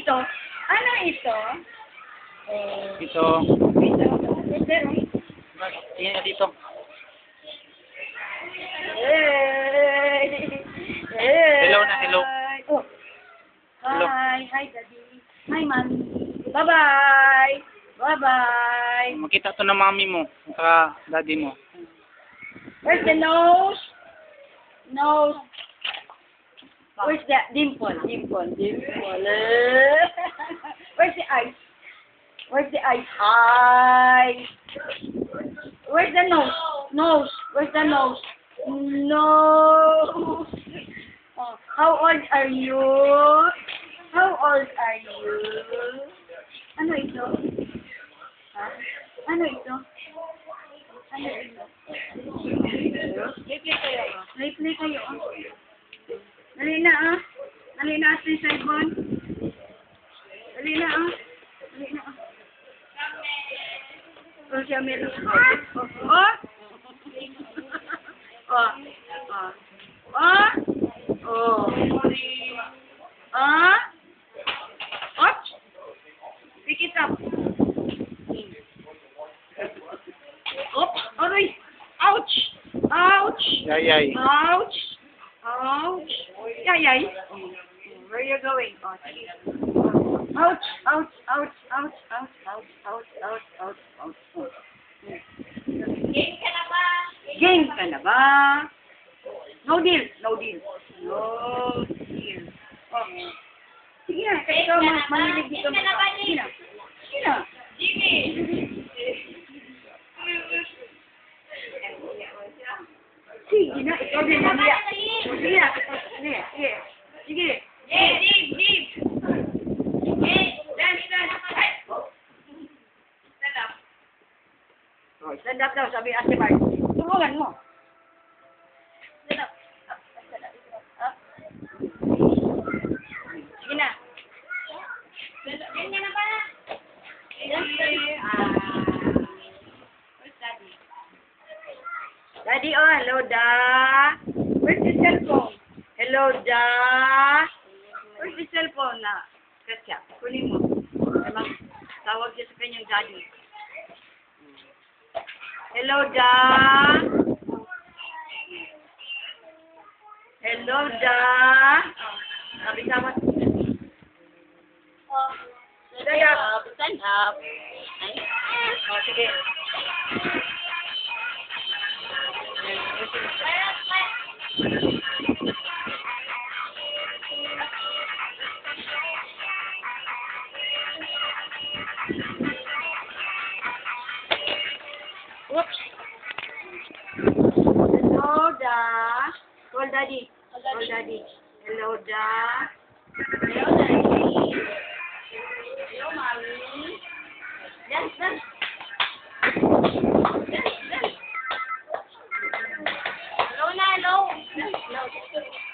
ito? Ano ito? Dito. Tingnan dito. Hello na, hello. Oh. Hello. Hi, Daddy. Hi, Mommy. Bye-bye. Bye-bye. Makita to ng mami mo. Saka daddy mo. Where's the nose? Nose. Where's the dimple? Dimple. Where's the eyes? Where's the eyes? Eyes. Where's the nose? Nose. Where's the nose? Nose. Oh, how old are you? How old are you? Ano ito? Ha? Ano ito? Ano ito? Play kayo. Dali na ah. Dali na si Saibon. Dali na ah. Dali na ah. Oh, siya meron. Oh. Oh. Oh. Oh. Ah. Ouch. Pick it up. Oops. Aray. Ouch. Ouch. Yayay. Ouch. Ouch. Yay. Where are you going? Oh, sige. Ouch. Ouch. Ouch. Ouch. Ouch. Ouch. Ouch. Ouch. Ouch. Ouch. Ouch. Game ka na ba? Game ka na ba? No deal. No deal. No deal. Oh. Sige na. Kasi ikaw manilig dito. Game ka na ba, Sige na. Sige na. Jimmy! Sige na. Ikaw din. Mamaya. Sige na. Sige. Sige. Sige. Jim! Dance! Ay! Stand up. Oh, stand up daw. Sabi Ate Mark. Tulungan mo. Stand up. Up. Sige na. Game ka na ba? Where's Daddy? Daddy, oh, hello, Da. Where's the cellphone? Hello, Da. Where's the cellphone na? Katya, kunin mo. Emang, tawag siya sa kanyang daddy. Hello, Da. Hello, Da. Sabi sama. Stand up. Stand up. Oh, sige. Oops. Hello, Da. Call Daddy. Call Daddy. Hello, Da. Hello, Daddy. Hello, Mommy. Dance, dance. Dance, dance. Hello na, hello. Hello.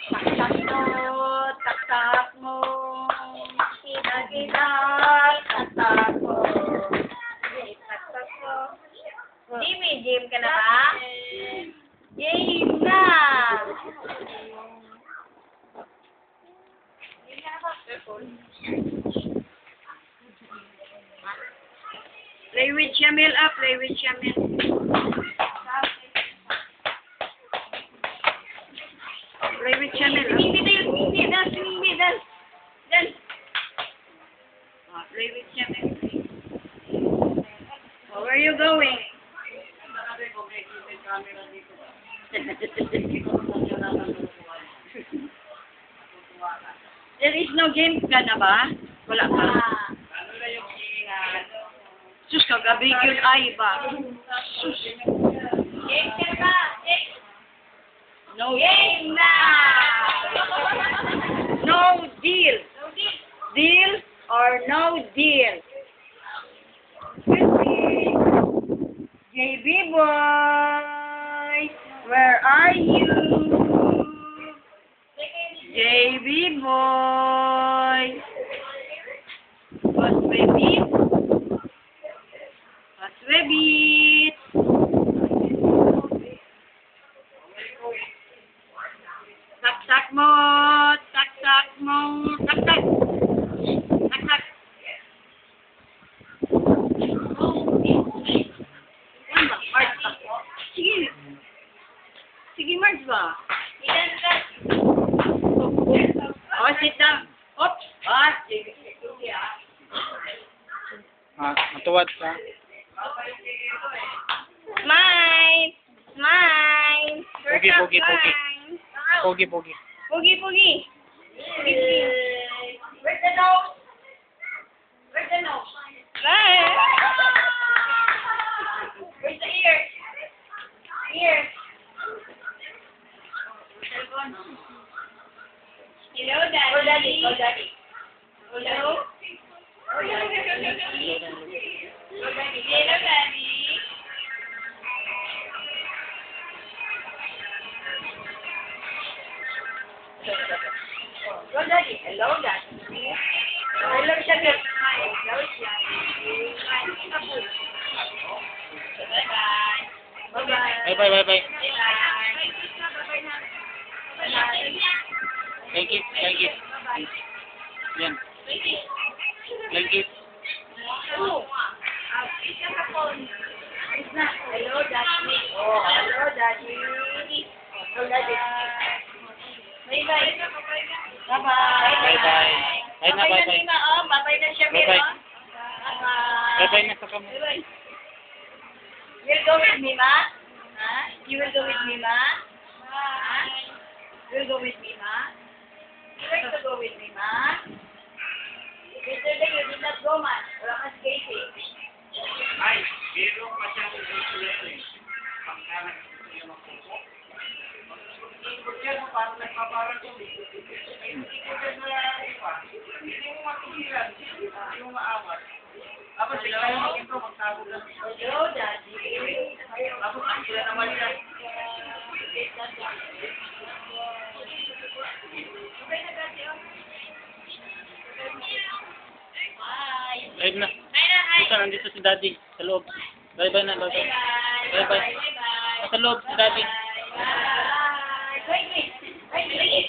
Tak-tak mo. Tak-tak mo. Kita-kita. Tak-tak mo. Tak-tak mo. Jimmy, game ka na ba? Game na! Game ka na ba? Play with Shamil up. Play with Shamil. Play with Shamil up. Hindi, dance. Dance. Play with Shamil. Oh, where are you going? There is no game ka na ba? Wala pa. Sus, kagabi yun ay ba? Sus. Game ka na ba? No Game na! No deal. Deal or no deal? JB boy, where are you? JB boy. What's rabbit? What's rabbit? Tak-tak mo, tak-tak mo, tak-tak. Tak-tak. Matuwad ka. Smile! Smile! Pogi, pogi, pogi. Pogi, pogi. Pugi, pugi. Pugi, pugi. Where's the nose? Where's the nose? Smile! Where's the ear? Ear. Hello, Go daddy, Daddy. go daddy. Hello? Go daddy. Hello, Daddy. Go daddy. Hello daddy. Hello Shaggy. Hello Shaggy. Bye-bye. Bye-bye. Bye, bye, bye, bye. Bye-bye. Thank you, thank you. Yan. Thank you. Hello daddy. Oh, hello daddy. Hello daddy. Bye-bye. Bye-bye. Bye-bye. Bye na, Bye-bye na, bye-bye. Mima. Oh, bye-bye na siya, Bye-bye. Mima. Bye-bye. Bye-bye na sa kamo. Bye-bye. You'll go with Mima? Huh? You will go with Mima? Huh? You'll go with Mima? You like to go with Mima? Yesterday you did not go, man. Wala kang skating. Ay, biro ka siyang ito eh. Pagkanan niya magpupo. Ikot yan mo, parang nagpaparang ko. Ikot yan na iba. Hindi mo matugilan. Hindi mo maawat. Tapos sila kayo mag-intro, magtago ka. Hello daddy. Tapos ang sila naman siya. Bye. Live na. Hi na, hi. Dito, nandito si daddy. Sa loob. Bye-bye na, bye-bye. Bye-bye. Bye-bye. Bye-bye. Sa loob si daddy. Bye. Wait, wait. Wait, wait.